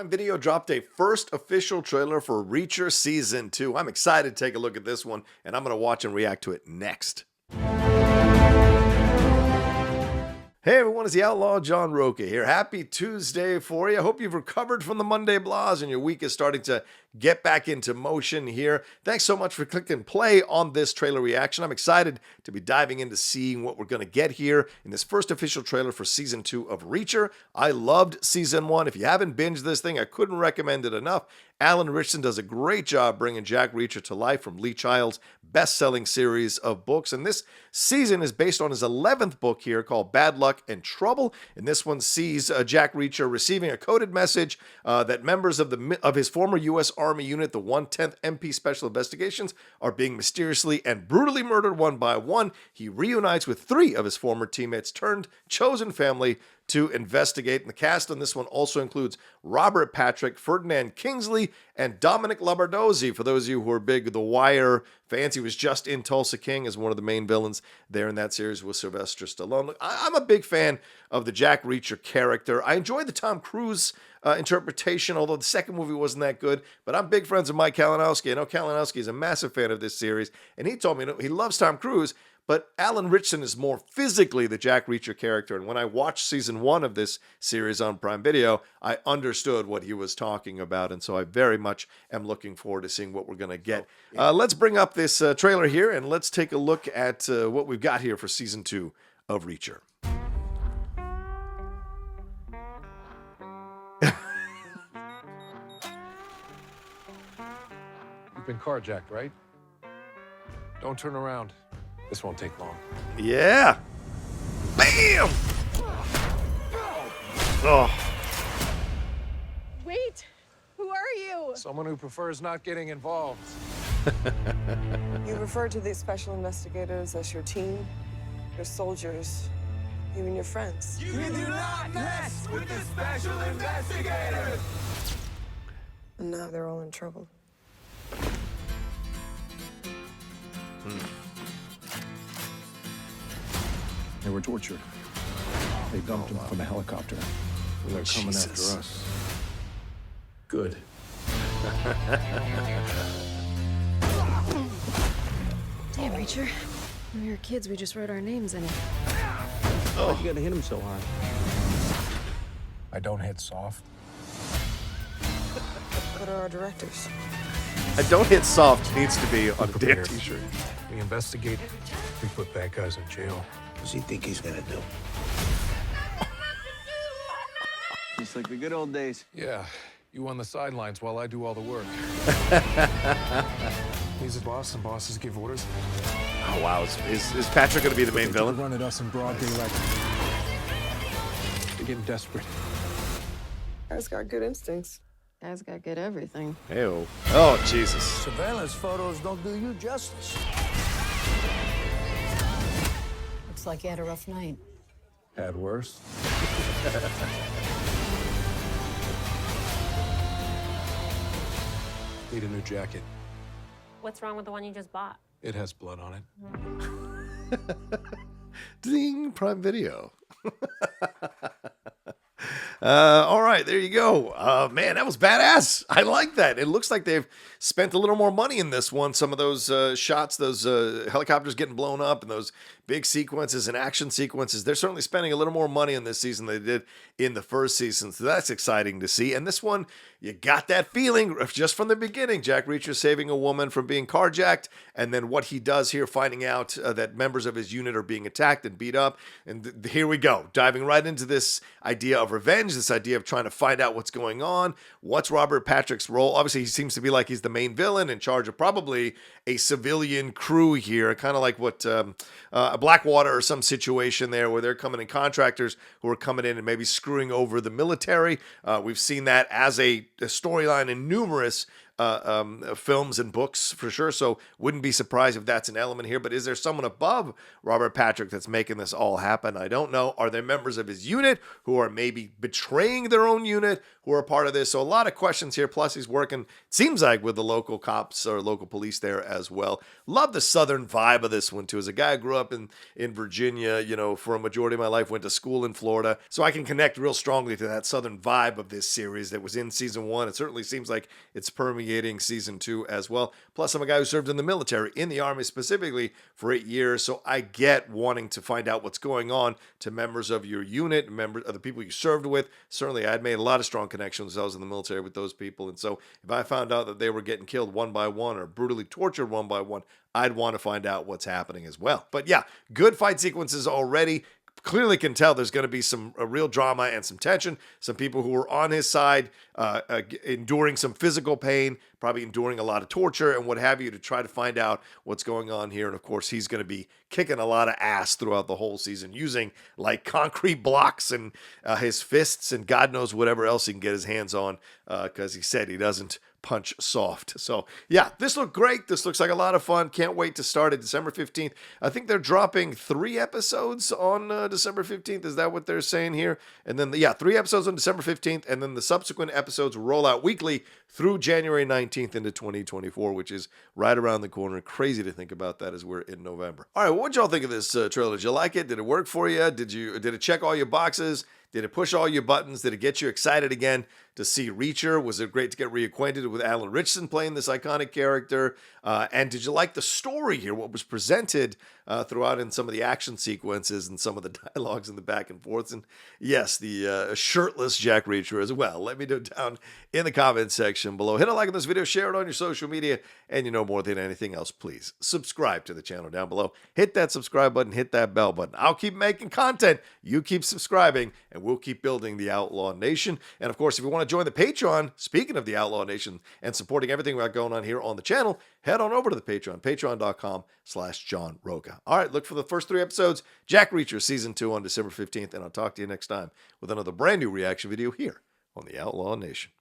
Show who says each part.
Speaker 1: Prime Video dropped a first official trailer for Reacher Season 2. I'm excited to take a look at this one, and I'm going to watch and react to it next. Hey everyone, it's the Outlaw John Rocha here. Happy Tuesday for you. I hope you've recovered from the Monday blahs and your week is starting to get back into motion here. Thanks so much for clicking play on this trailer reaction. I'm excited to be diving into seeing what we're going to get here in this first official trailer for Season 2 of Reacher. I loved Season 1. If you haven't binged this thing, I couldn't recommend it enough. Alan Ritchson does a great job bringing Jack Reacher to life from Lee Child's best-selling series of books. And this season is based on his 11th book here called Bad Luck and Trouble. And this one sees Jack Reacher receiving a coded message that members of his former U.S. Army unit, the 110th MP Special Investigations, are being mysteriously and brutally murdered one by one. He reunites with 3 of his former teammates turned chosen family to investigate. And the cast on this one also includes Robert Patrick, Ferdinand Kingsley, and DOMENICK LOMBARDOZZI. For those of you who are big The Wire fans, he was just in Tulsa King as one of the main villains there in that series with Sylvester Stallone. Look, I'm a big fan of the Jack Reacher character. I enjoyed the Tom Cruise interpretation, although the second movie wasn't that good. But I'm big friends with Mike Kalinowski. I know Kalinowski is a massive fan of this series, and he told me he loves Tom Cruise, but Alan Ritchson is more physically the Jack Reacher character. And when I watched Season 1 of this series on Prime Video, I understood what he was talking about. And so I very much am looking forward to seeing what we're going to get. Let's bring up this trailer here, and let's take a look at what we've got here for Season 2 of Reacher.
Speaker 2: You've been carjacked, right? Don't turn around. This won't take long.
Speaker 1: Yeah. Bam! Oh.
Speaker 3: Wait, who are you?
Speaker 2: Someone who prefers not getting involved.
Speaker 3: You refer to these special investigators as your team, your soldiers, even your friends.
Speaker 4: You do not mess with the special investigators!
Speaker 3: And now they're all in trouble.
Speaker 5: They were tortured. They dumped them from a helicopter.
Speaker 2: And they're coming
Speaker 1: Jesus.
Speaker 2: after us. Good.
Speaker 6: Damn, Reacher. When we were kids, we just wrote our names in it.
Speaker 5: Why'd you gotta hit him so hard?
Speaker 2: I don't hit soft.
Speaker 3: What are our directors?
Speaker 1: I don't hit soft needs to be on a damn
Speaker 2: Prepared.
Speaker 1: t-shirt.
Speaker 2: We investigate. We put bad guys in jail.
Speaker 5: What does he think he's gonna do? Just like the good old days.
Speaker 2: Yeah, you on the sidelines while I do all the work. He's a boss, and bosses give orders.
Speaker 1: Oh, wow. Is Patrick going to be the main
Speaker 2: They
Speaker 1: villain?
Speaker 2: run at us in broad daylight. They're getting desperate.
Speaker 3: Guy's got good instincts.
Speaker 6: Guy's got good everything.
Speaker 1: Ew. Oh, Jesus.
Speaker 5: Surveillance photos don't do you justice.
Speaker 6: Looks like you had a rough night.
Speaker 2: Had worse. Need a new jacket.
Speaker 7: What's wrong with the one you just bought?
Speaker 2: It has blood on it.
Speaker 1: Ding, Prime Video. All right, there you go. Man, that was badass. I like that. It looks like they've spent a little more money in this one. Some of those shots, those helicopters getting blown up and those big sequences and action sequences, they're certainly spending a little more money in this season than they did in the first season. So that's exciting to see. And this one, you got that feeling just from the beginning. Jack Reacher saving a woman from being carjacked, and then what he does here, finding out that members of his unit are being attacked and beat up. And here we go, diving right into this idea of revenge, this idea of trying to find out what's going on. What's Robert Patrick's role? Obviously, he seems to be like he's the main villain in charge of probably a civilian crew here, kind of like what Blackwater or some situation there where they're coming in contractors who are coming in and maybe screwing over the military. We've seen that as a storyline in numerous films and books for sure, so wouldn't be surprised if that's an element here. But is there someone above Robert Patrick that's making this all happen? I don't know. Are there members of his unit who are maybe betraying their own unit who are part of this? So a lot of questions here. Plus, he's working, it seems like, with the local cops or local police there as well. Love the southern vibe of this one too. As a guy who grew up in Virginia, you know, for a majority of my life, went to school in Florida, so I can connect real strongly to that southern vibe of this series that was in season 1. It certainly seems like it's permeating season 2 as well. Plus, I'm a guy who served in the military, in the Army specifically, for 8 years, so I get wanting to find out what's going on to members of your unit, members of the people you served with. Certainly, I'd made a lot of strong connections when I was in the military with those people, and so if I found out that they were getting killed one by one or brutally tortured one by one, I'd want to find out what's happening as well. But yeah, good fight sequences already. Clearly can tell there's going to be some real drama and some tension. Some people who were on his side enduring some physical pain, probably enduring a lot of torture and what have you to try to find out what's going on here. And of course, he's going to be kicking a lot of ass throughout the whole season, using like concrete blocks and his fists and God knows whatever else he can get his hands on, because he said he doesn't punch soft. So yeah, this looked great. This looks like a lot of fun. Can't wait to start it December 15th. I think they're dropping 3 episodes on December 15th. Is that what they're saying here? And then, 3 episodes on December 15th, and then the subsequent episodes roll out weekly through January 19th into 2024, which is right around the corner. Crazy to think about that as we're in November. All right, well, what'd y'all think of this trailer? Did you like it? Did it work for you? Did it check all your boxes? Did it push all your buttons? Did it get you excited again to see Reacher? Was it great to get reacquainted with Alan Ritchson playing this iconic character? And did you like the story here, what was presented throughout in some of the action sequences and some of the dialogues in the back and forths? And yes, the shirtless Jack Reacher as well. Let me know down in the comments section below. Hit a like on this video, share it on your social media, and you know, more than anything else, please subscribe to the channel down below. Hit that subscribe button, hit that bell button. I'll keep making content. You keep subscribing, and we'll keep building the Outlaw Nation. And of course, if you want to join the Patreon, speaking of the Outlaw Nation and supporting everything we got going on here on the channel, head on over to the Patreon, patreon.com/John Rocha. All right, look for the first 3 episodes, Jack Reacher Season 2 on December 15th, and I'll talk to you next time with another brand new reaction video here on the Outlaw Nation.